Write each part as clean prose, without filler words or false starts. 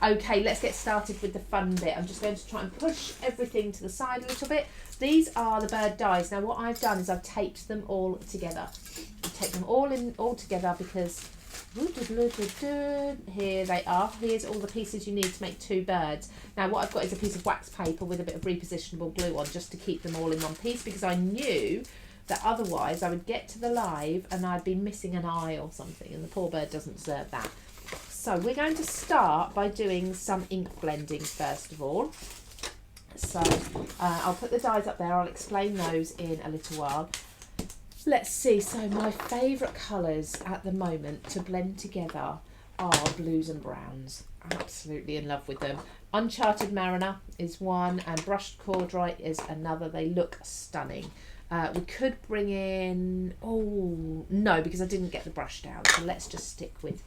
Okay, let's get started with the fun bit. I'm just going to try and push everything to the side a little bit. These are the bird dies. Now what I've done is I've taped them all together. I've taped them all together because here they are. Here's all the pieces you need to make 2 birds. Now what I've got is a piece of wax paper with a bit of repositionable glue on just to keep them all in one piece, because I knew that otherwise I would get to the live and I'd be missing an eye or something, and the poor bird doesn't deserve that. So we're going to start by doing some ink blending first of all. So I'll put the dies up there, I'll explain those in a little while. Let's see, so my favourite colours at the moment to blend together are blues and browns. Absolutely in love with them. Uncharted Mariner is one and Brushed Corduroy is another. They look stunning. We could bring in, oh no, because I didn't get the brush down, so let's just stick with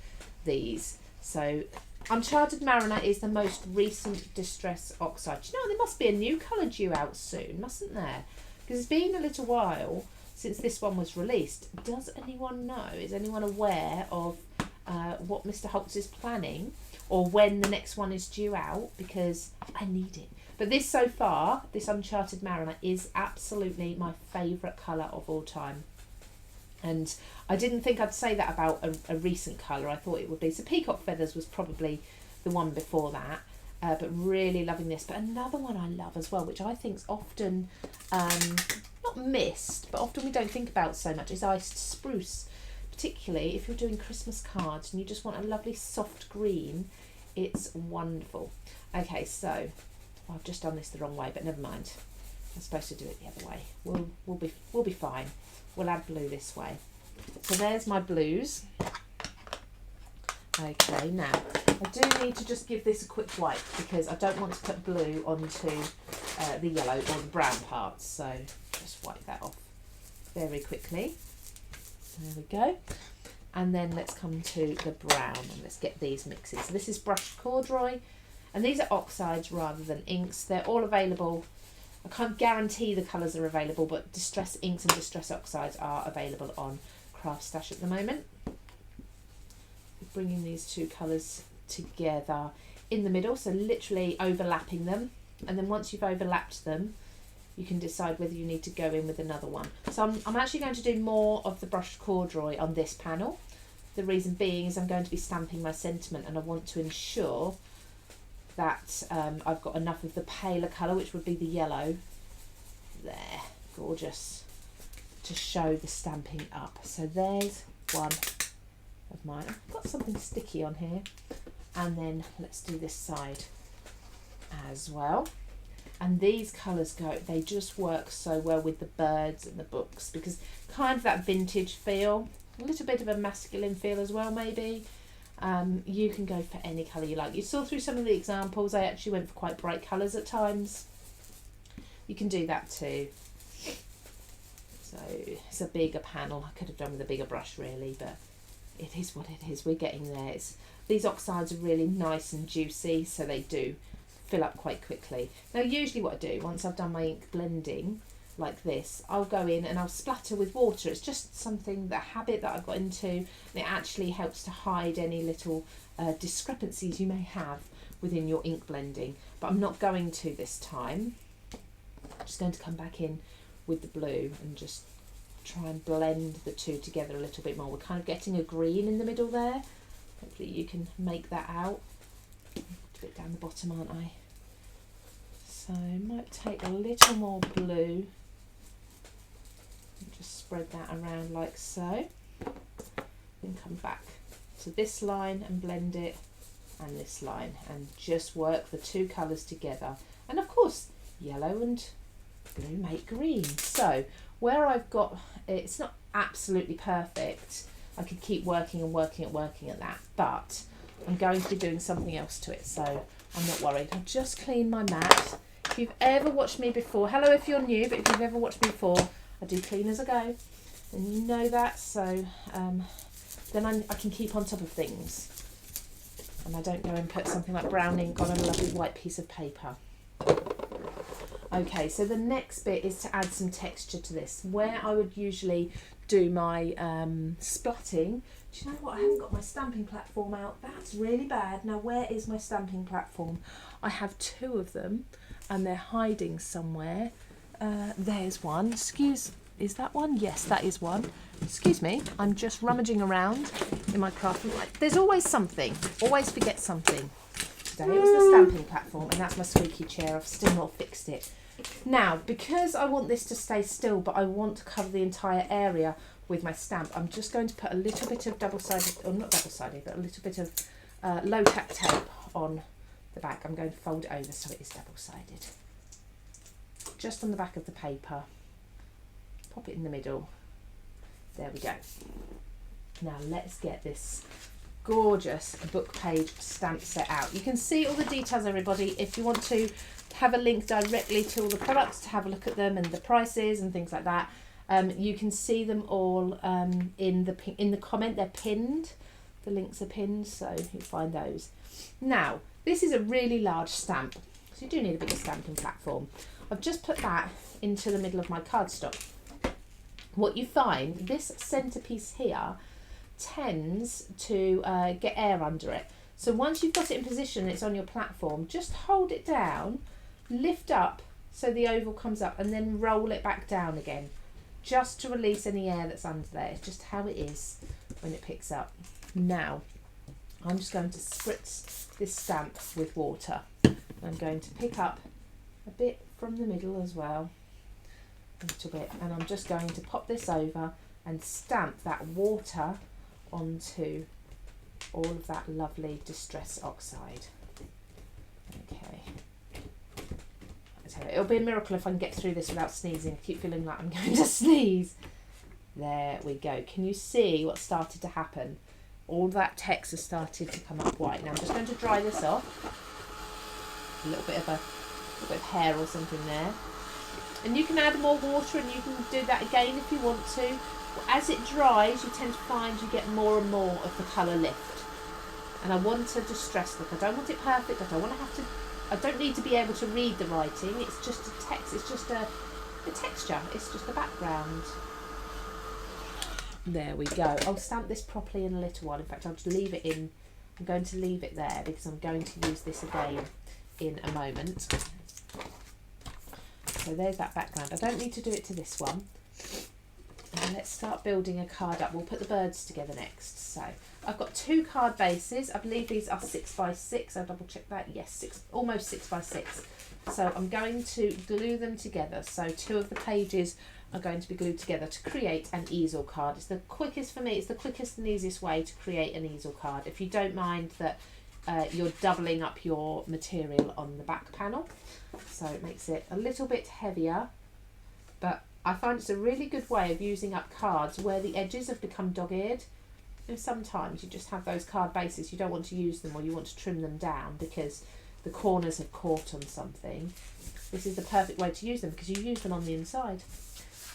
these. So Uncharted Mariner is the most recent Distress Oxide. You know, there must be a new colour due out soon, mustn't there? Because it's been a little while since this one was released. Does anyone know? Is anyone aware of what Mr. Holtz is planning, or when the next one is due out? Because I need it. But this so far, this Uncharted Mariner is absolutely my favourite colour of all time. And I didn't think I'd say that about a recent colour. I thought it would be. So Peacock Feathers was probably the one before that. But really loving this. But another one I love as well, which I think is often not missed, but often we don't think about so much, is Iced Spruce. Particularly if you're doing Christmas cards and you just want a lovely soft green, it's wonderful. Okay, so I've just done this the wrong way, but never mind. I'm supposed to do it the other way. We'll be fine. We'll add blue this way. So there's my blues. Okay, now I do need to just give this a quick wipe because I don't want to put blue onto the yellow or the brown parts. So just wipe that off very quickly. There we go. And then let's come to the brown and let's get these mixes. So this is Brushed Corduroy, and these are oxides rather than inks. They're all available. I can't guarantee the colours are available, but Distress Inks and Distress Oxides are available on CraftStash at the moment. Bringing these 2 colours together in the middle, so literally overlapping them, and then once you've overlapped them you can decide whether you need to go in with another one. So I'm actually going to do more of the Brushed Corduroy on this panel. The reason being is I'm going to be stamping my sentiment, and I want to ensure that I've got enough of the paler colour, which would be the yellow, there, gorgeous, to show the stamping up. So there's one of mine. I've got something sticky on here, and then let's do this side as well. And these colours they just work so well with the birds and the books, because kind of that vintage feel, a little bit of a masculine feel as well maybe. You can go for any colour you like. You saw through some of the examples I actually went for quite bright colours at times. You can do that too. So it's a bigger panel. I could have done with a bigger brush really, but it is what it is. We're getting there. These oxides are really nice and juicy, so they do fill up quite quickly. Now usually what I do, once I've done my ink blending like this, I'll go in and I'll splatter with water. It's just something, the habit that I've got into, and it actually helps to hide any little discrepancies you may have within your ink blending. But I'm not going to this time. I'm just going to come back in with the blue and just try and blend the 2 together a little bit more. We're kind of getting a green in the middle there. Hopefully you can make that out. A bit down the bottom, aren't I? So I might take a little more blue and just spread that around like so. Then come back to this line and blend it, and this line, and just work the 2 colours together. And of course yellow and blue make green. So where I've got, it's not absolutely perfect, I could keep working and working at that, but I'm going to be doing something else to it, so I'm not worried. I'll just clean my mat. If you've ever watched me before, hello if you're new, but if you've ever watched me before, I do clean as I go, and you know that, so then I can keep on top of things, and I don't go and put something like brown ink on a lovely white piece of paper. Okay, so the next bit is to add some texture to this. Where I would usually do my splotting, do you know what? I haven't got my stamping platform out. That's really bad. Now, where is my stamping platform? I have two of them and they're hiding somewhere. There's one. Is that one? Yes, that is one. Excuse me, I'm just rummaging around in my craft room. There's always something. Always forget something. Today it was the stamping platform, and that's my squeaky chair. I've still not fixed it. Now, because I want this to stay still, but I want to cover the entire area with my stamp, I'm just going to put a little bit of double-sided, or not double-sided, but a little bit of low-tack tape on the back. I'm going to fold it over so it is double-sided. Just on the back of the paper. Pop it in the middle. There we go. Now let's get this gorgeous book page stamp set out. You can see all the details, everybody. If you want to have a link directly to all the products to have a look at them and the prices and things like that, you can see them all in the comment. They're pinned. The links are pinned, so you'll find those. Now, this is a really large stamp, so you do need a bigger stamping platform. I've just put that into the middle of my cardstock. What you find, this centerpiece here tends to get air under it. So once you've got it in position and it's on your platform, just hold it down, lift up so the oval comes up, and then roll it back down again, just to release any air that's under there. It's just how it is when it picks up. Now, I'm just going to spritz this stamp with water. I'm going to pick up a bit from the middle as well. A little bit, and I'm just going to pop this over and stamp that water onto all of that lovely Distress Oxide. Okay, I tell you, it'll be a miracle if I can get through this without sneezing. I keep feeling like I'm going to sneeze. There we go. Can you see what started to happen? All that text has started to come up white. Now I'm just going to dry this off. A little bit of hair or something there. And you can add more water and you can do that again if you want to. As it dries, you tend to find you get more and more of the colour lift. And I want a distressed look. I don't want it perfect. I don't need to be able to read the writing. It's just a text. It's just a texture. It's just a background. There we go. I'll stamp this properly in a little while. In fact, I'll just leave it in. I'm going to leave it there because I'm going to use this again in a moment. So there's that background. I don't need to do it to this one. And let's start building a card up. We'll put the birds together next. So I've got two card bases. I believe these are 6x6. I'll double check that. Yes, almost 6x6. So I'm going to glue them together. So two of the pages are going to be glued together to create an easel card. It's the quickest for me. It's the quickest and easiest way to create an easel card. If you don't mind that you're doubling up your material on the back panel. So it makes it a little bit heavier, but I find it's a really good way of using up cards where the edges have become dog-eared. And sometimes you just have those card bases, you don't want to use them or you want to trim them down because the corners have caught on something. This is the perfect way to use them because you use them on the inside.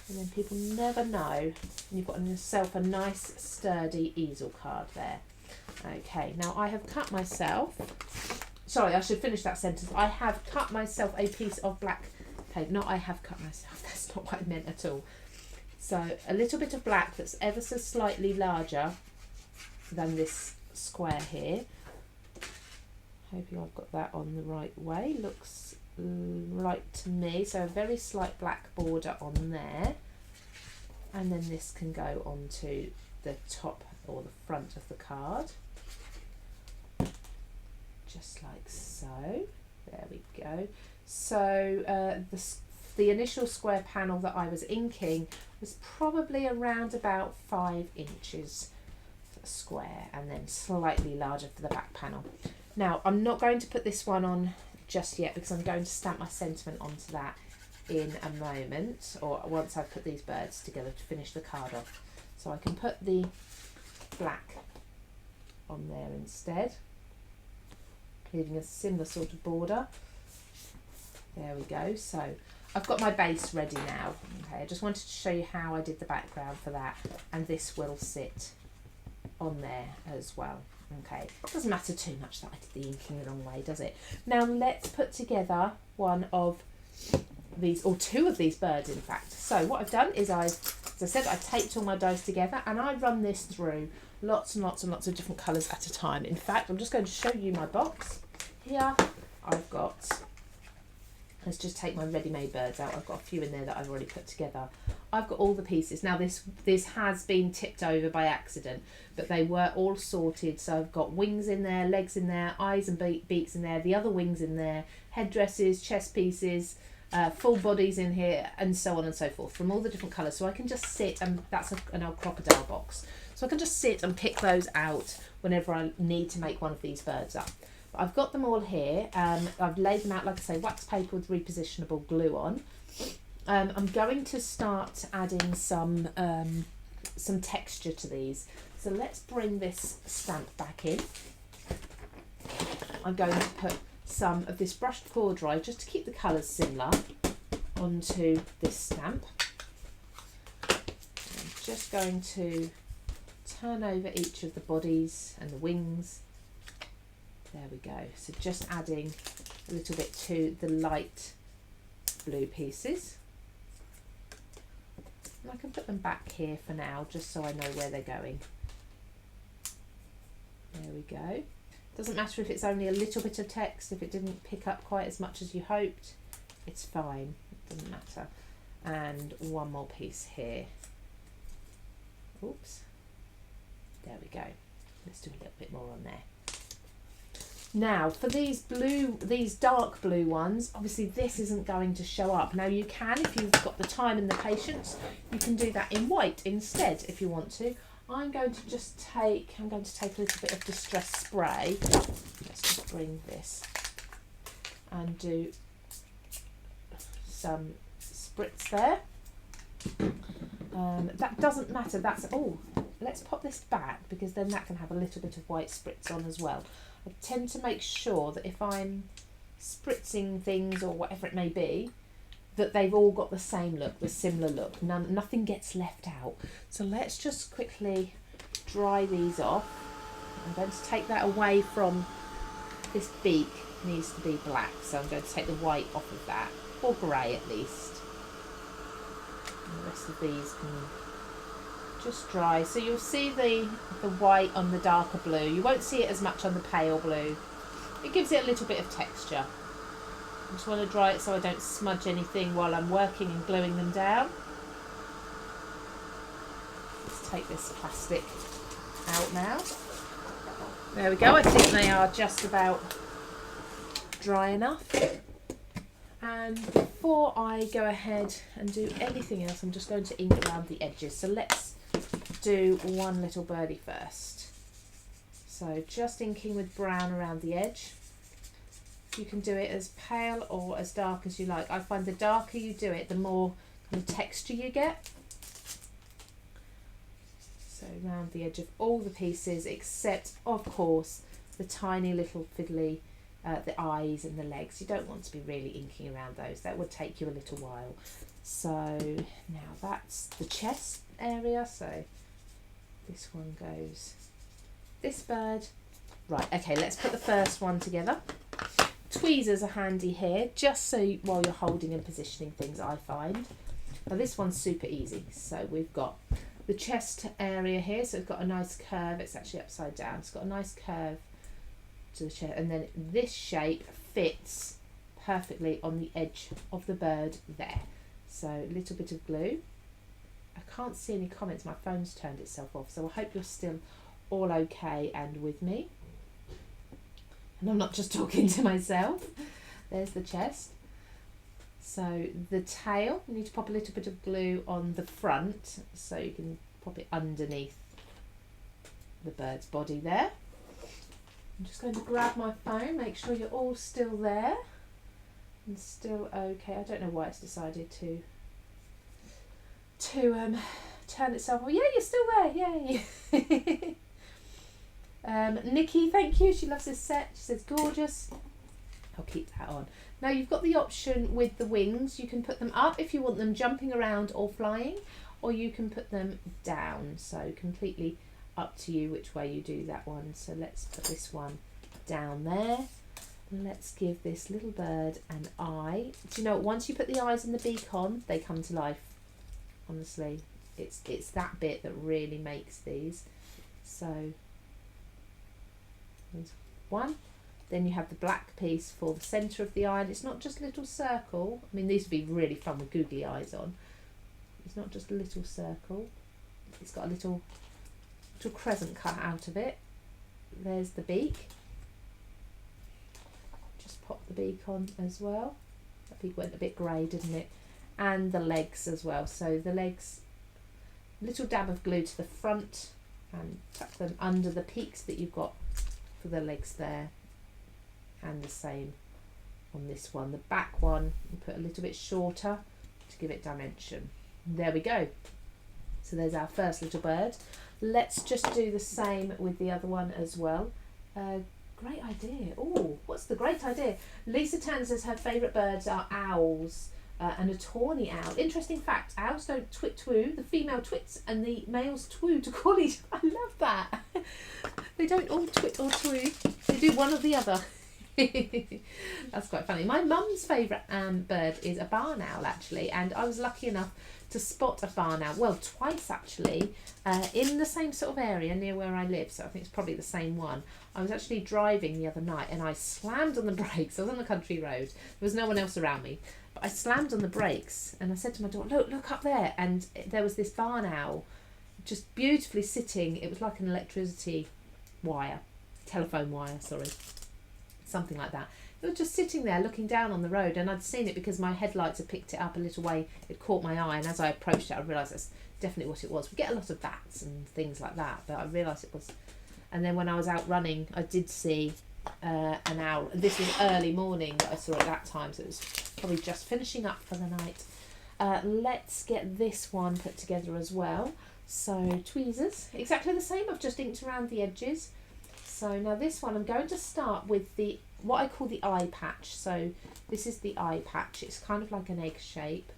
And then people never know. And you've got yourself a nice sturdy easel card there. Okay, now I have cut myself, sorry, I should finish that sentence. I have cut myself a piece of black paper. Not I have cut myself, that's not what I meant at all. So a little bit of black that's ever so slightly larger than this square here. Hoping I've got that on the right way. Looks right to me. So a very slight black border on there. And then this can go onto the top or the front of the card. Just like so. There we go. So the initial square panel that I was inking was probably around about 5 inches square and then slightly larger for the back panel. Now I'm not going to put this one on just yet because I'm going to stamp my sentiment onto that in a moment, or once I've put these birds together to finish the card off. So I can put the black on there instead, leaving a similar sort of border. There we go. So I've got my base ready now. Okay, I just wanted to show you how I did the background for that, and this will sit on there as well. Okay, it doesn't matter too much that I did the inking the wrong way, does it? Now let's put together one of these, or two of these birds in fact. So what I've done is as I said, I taped all my dies together and I run this through lots and lots and lots of different colours at a time. In fact, I'm just going to show you my box. Here I've got, let's just take my ready-made birds out. I've got a few in there that I've already put together. I've got all the pieces. Now this has been tipped over by accident, but they were all sorted. So I've got wings in there, legs in there, eyes and beaks in there, the other wings in there, headdresses, chest pieces, full bodies in here, and so on and so forth, from all the different colours. So I can just sit, and that's an old crocodile box. So I can just sit and pick those out whenever I need to make one of these birds up. But I've got them all here. I've laid them out, like I say, wax paper with repositionable glue on. I'm going to start adding some texture to these. So let's bring this stamp back in. I'm going to put some of this brushed core dry, just to keep the colours similar, onto this stamp. I'm just going to turn over each of the bodies and the wings. There we go. So just adding a little bit to the light blue pieces. And I can put them back here for now, just so I know where they're going. There we go. Doesn't matter if it's only a little bit of text, if it didn't pick up quite as much as you hoped, it's fine, it doesn't matter. And one more piece here. Oops. There we go. Let's do a little bit more on there. Now for these dark blue ones, obviously this isn't going to show up. Now you can, if you've got the time and the patience, you can do that in white instead if you want to. I'm going to take a little bit of distress spray. Let's just bring this and do some spritz there. That doesn't matter. Let's pop this back, because then that can have a little bit of white spritz on as well. I tend to make sure that if I'm spritzing things or whatever it may be, that they've all got the same look, the similar look. Nothing gets left out. So let's just quickly dry these off. I'm going to take that away from this beak. It needs to be black, so I'm going to take the white off of that, or grey at least. And the rest of these can just dry. So you'll see the white on the darker blue. You won't see it as much on the pale blue. It gives it a little bit of texture. I just want to dry it so I don't smudge anything while I'm working and gluing them down. Let's take this plastic out now. There we go. I think they are just about dry enough. And before I go ahead and do anything else, I'm just going to ink around the edges. So let's do one little birdie first. So just inking with brown around the edge. You can do it as pale or as dark as you like. I find the darker you do it, the more kind of texture you get. So around the edge of all the pieces, except of course the tiny little fiddly, the eyes and the legs. You don't want to be really inking around those. That would take you a little while. So now that's the chest area. So this one goes, this bird. Right, okay, let's put the first one together. Tweezers are handy here, just so while you're holding and positioning things, I find. Now this one's super easy. So we've got the chest area here, so it's got a nice curve. It's actually upside down. It's got a nice curve to the chest, and then this shape fits perfectly on the edge of the bird there. So a little bit of glue. I can't see any comments. My phone's turned itself off, so I hope you're still all okay and with me. And I'm not just talking to myself. There's the chest. So the tail, you need to pop a little bit of glue on the front, so you can pop it underneath the bird's body there. I'm just going to grab my phone, make sure you're all still there and still okay. I don't know why it's decided to turn itself off. Yeah, you're still there, yay. Nikki, thank you. She loves this set. She says gorgeous. I'll keep that on. Now you've got the option with the wings. You can put them up if you want them jumping around or flying, or you can put them down. So completely up to you which way you do that one. So let's put this one down there. Let's give this little bird an eye. Do you know, once you put the eyes and the beak on, they come to life. Honestly, it's that bit that really makes these. So there's one. Then you have the black piece for the centre of the eye, and it's not just a little circle. I mean, these would be really fun with googly eyes on. It's not just a little circle. It's got a little crescent cut out of it. There's the beak. Just pop the beak on as well. That beak went a bit grey, didn't it? And the legs as well. So the legs, little dab of glue to the front and tuck them under the peaks that you've got for the legs there. And the same on this one. The back one, you put a little bit shorter to give it dimension. There we go. So there's our first little bird. Let's just do the same with the other one as well. Great idea. Oh, what's the great idea? Lisa Tan says her favourite birds are owls and a tawny owl. Interesting fact, owls don't twit-twoo. The female twits and the males twoo to call each other. I love that. They don't all twit or twoo. They do one or the other. That's quite funny. My mum's favourite bird is a barn owl, actually, and I was lucky enough to spot a barn owl, well, twice actually, in the same sort of area near where I live, so I think it's probably the same one. I was actually driving the other night and I slammed on the brakes. I was on a country road, there was no one else around me, but I slammed on the brakes and I said to my daughter, look up there, and there was this barn owl just beautifully sitting. It was like an electricity wire, telephone wire, sorry, something like that. It was just sitting there looking down on the road, and I'd seen it because my headlights had picked it up a little way. It caught my eye, and as I approached it I realised that's definitely what it was. We get a lot of bats and things like that, but I realised it was. And then when I was out running I did see an owl. This was early morning that I saw it that time, so it was probably just finishing up for the night. Let's get this one put together as well. So tweezers, exactly the same. I've just inked around the edges. So now this one I'm going to start with the what I call the eye patch. So this is the eye patch. It's kind of like an egg shape,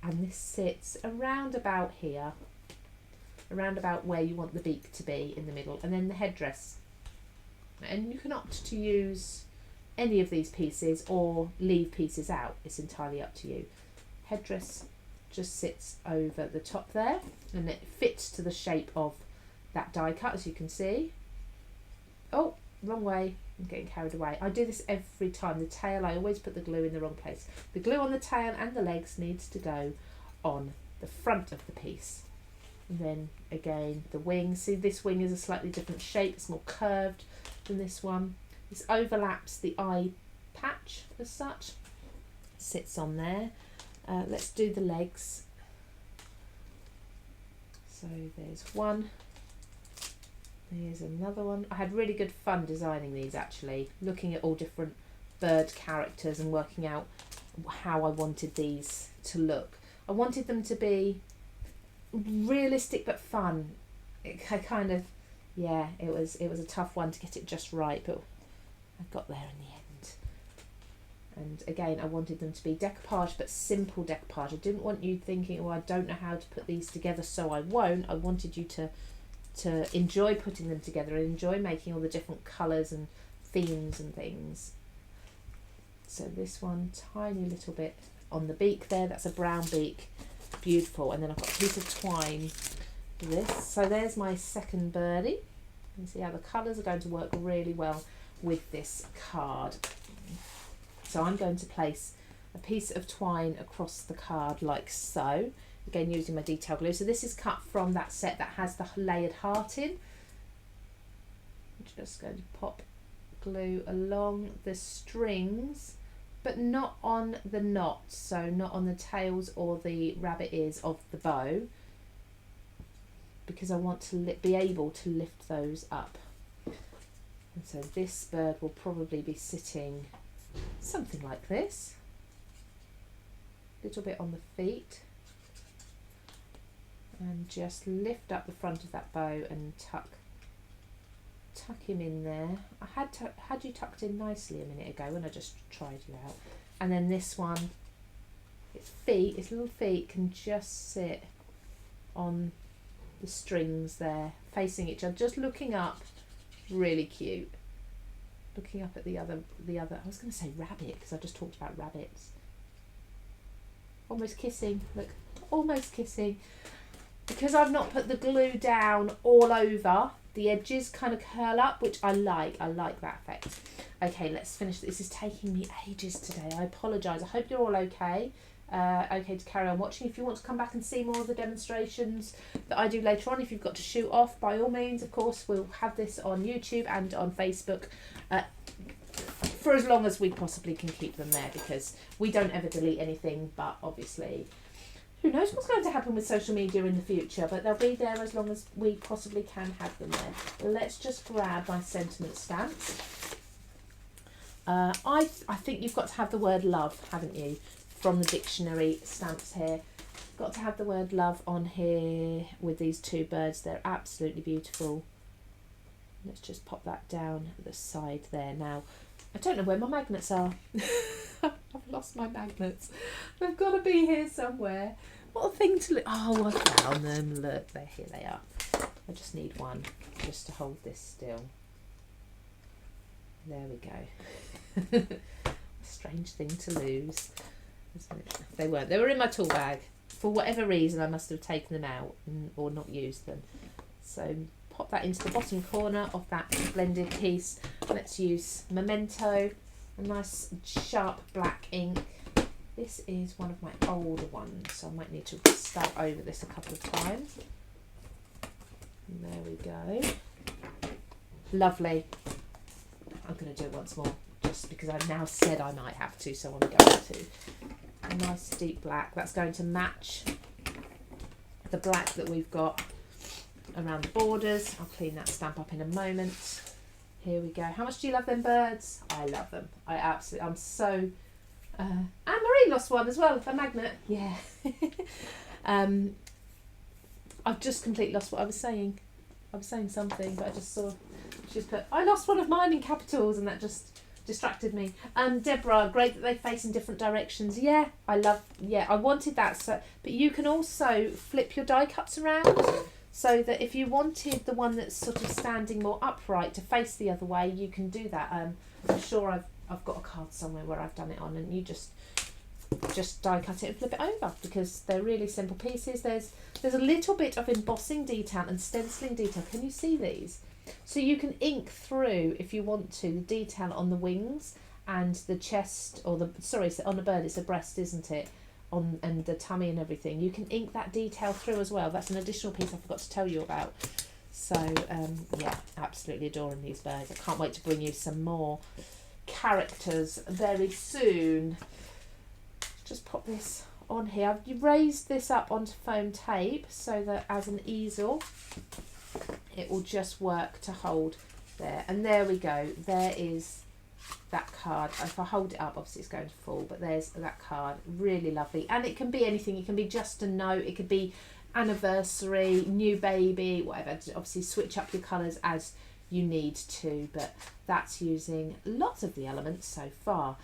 and this sits around about here, around about where you want the beak to be in the middle, and then the headdress. And you can opt to use any of these pieces or leave pieces out. It's entirely up to you. Headdress just sits over the top there, and it fits to the shape of that die cut, as you can see. Oh, wrong way. I'm getting carried away. I do this every time. The tail, I always put the glue in the wrong place. The glue on the tail and the legs needs to go on the front of the piece. And then again, the wing. See, this wing is a slightly different shape. It's more curved than this one. This overlaps the eye patch as such. Sits on there. Let's do the legs. So there's one. Here's another one. I had really good fun designing these, actually, looking at all different bird characters and working out how I wanted these to look. I wanted them to be realistic but fun. It kind of, yeah, it was a tough one to get it just right, but I got there in the end. And again, I wanted them to be decoupage, but simple decoupage. I didn't want you thinking, oh, I don't know how to put these together, so I won't. I wanted you to enjoy putting them together and enjoy making all the different colours and themes and things. So this one, tiny little bit on the beak there, that's a brown beak, beautiful. And then I've got a piece of twine for this. So there's my second birdie. You can see how the colours are going to work really well with this card. So I'm going to place a piece of twine across the card like so. Again, using my detail glue. So this is cut from that set that has the layered heart in. I'm just going to pop glue along the strings, but not on the knots, so not on the tails or the rabbit ears of the bow, because I want to be able to lift those up. And so this bird will probably be sitting something like this, a little bit on the feet, and just lift up the front of that bow and tuck him in there. I had you tucked in nicely a minute ago when I just tried you out. And then this one, its little feet can just sit on the strings there, facing each other, just looking up. Really cute. looking up at the other, I was going to say rabbit because I just talked about rabbits. Almost kissing, look, almost kissing. Because I've not put the glue down all over, the edges kind of curl up, which I like that effect. Okay, let's finish. This is taking me ages today. I apologise. I hope you're all okay. Okay to carry on watching. If you want to come back and see more of the demonstrations that I do later on, if you've got to shoot off, by all means, of course, we'll have this on YouTube and on Facebook for as long as we possibly can keep them there, because we don't ever delete anything, but obviously who knows what's going to happen with social media in the future, but they'll be there as long as we possibly can have them there. Let's just grab my sentiment stamps. I think you've got to have the word love, haven't you, from the dictionary stamps here. Got to have the word love on here with these two birds. They're absolutely beautiful. Let's just pop that down the side there. Now, I don't know where my magnets are. I've lost my magnets. They've got to be here somewhere. What a thing to look. Oh, I found them. Look, here they are. I just need one just to hold this still. There we go. A strange thing to lose, isn't it? They weren't. They were in my tool bag. For whatever reason, I must have taken them out or not used them. So pop that into the bottom corner of that blended piece. Let's use Memento, a nice sharp black ink. This is one of my older ones, so I might need to start over this a couple of times. And there we go. Lovely. I'm going to do it once more, just because I've now said I might have to, so I'm going to. A nice deep black. That's going to match the black that we've got around the borders. I'll clean that stamp up in a moment. Here we go. How much do you love them birds? I love them. I'm so... Anne Marie lost one as well, a magnet. Yeah. I've just completely lost what I was saying. I was saying something, but I just saw she's put, I lost one of mine in capitals, and that just distracted me. Deborah, great that they face in different directions. Yeah, I wanted that. So, but you can also flip your die cuts around, so that if you wanted the one that's sort of standing more upright to face the other way, you can do that. I'm sure I've got a card somewhere where I've done it on, and you just die cut it and flip it over, because they're really simple pieces. There's a little bit of embossing detail and stenciling detail. Can you see these? So you can ink through, if you want to, the detail on the wings and the chest, or on the bird it's the breast, isn't it? And the tummy and everything. You can ink that detail through as well. That's an additional piece I forgot to tell you about. So yeah, absolutely adoring these birds. I can't wait to bring you some more characters very soon. Just pop this on here. I've raised this up onto foam tape so that as an easel it will just work to hold there. And there we go. There is that card. If I hold it up, obviously it's going to fall, but there's that card. Really lovely. And it can be anything. It can be just a note. It could be anniversary, new baby, whatever. Obviously switch up your colours as you need to, but that's using lots of the elements so far.